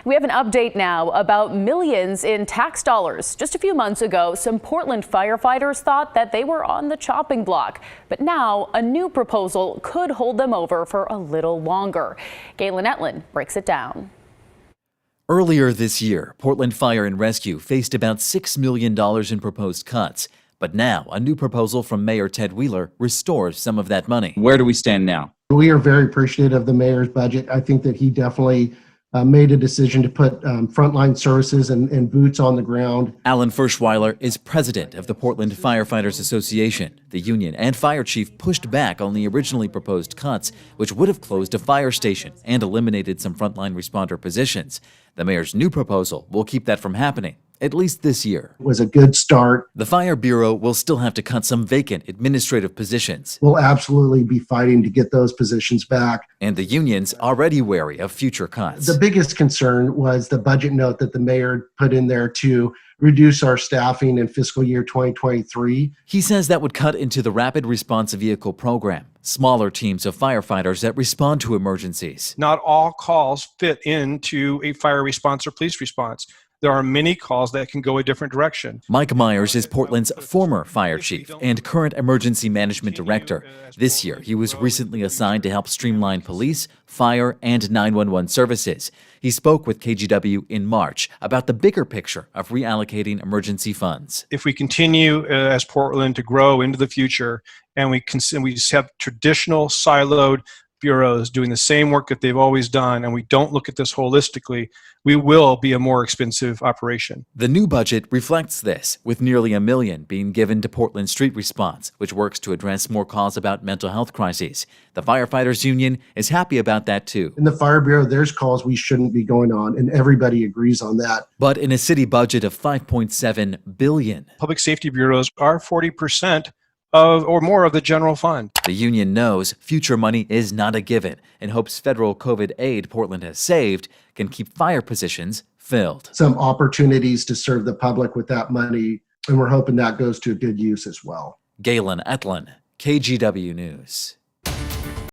We have an update now about millions in tax dollars. Just a few months ago, some Portland firefighters thought that they were on the chopping block. But now a new proposal could hold them over for a little longer. Galen Etlin breaks it down. Earlier this year, Portland Fire and Rescue faced about $6 million in proposed cuts. But now a new proposal from Mayor Ted Wheeler restores some of that money. Where do we stand now? We are very appreciative of the mayor's budget. I think that he definitely made a decision to put frontline services and boots on the ground. Alan Ferschweiler is president of the Portland Firefighters Association. The union and fire chief pushed back on the originally proposed cuts, which would have closed a fire station and eliminated some frontline responder positions. The mayor's new proposal will keep that from happening, at least this year. It was a good start. The Fire Bureau will still have to cut some vacant administrative positions. We'll absolutely be fighting to get those positions back. And the union's already wary of future cuts. The biggest concern was the budget note that the mayor put in there to reduce our staffing in fiscal year 2023. He says that would cut into the Rapid Response Vehicle program, smaller teams of firefighters that respond to emergencies. Not all calls fit into a fire response or police response. There are many calls that can go a different direction. Mike Myers is Portland's former fire chief and current emergency management director. This year, he was recently assigned to help streamline police, fire, and 911 services. He spoke with KGW in March about the bigger picture of reallocating emergency funds. If we continue as Portland to grow into the future and we just have traditional siloed bureaus doing the same work that they've always done, and we don't look at this holistically, we will be a more expensive operation. The new budget reflects this, with nearly $1 million being given to Portland Street Response, which works to address more calls about mental health crises. The Firefighters Union is happy about that too. In the Fire Bureau, there's calls we shouldn't be going on, and everybody agrees on that. But in a city budget of $5.7 billion, Public safety bureaus are 40% or more of the general fund. The union knows future money is not a given and hopes federal COVID aid Portland has saved can keep fire positions filled. Some opportunities to serve the public with that money, and we're hoping that goes to a good use as well. Galen Etlin, KGW News.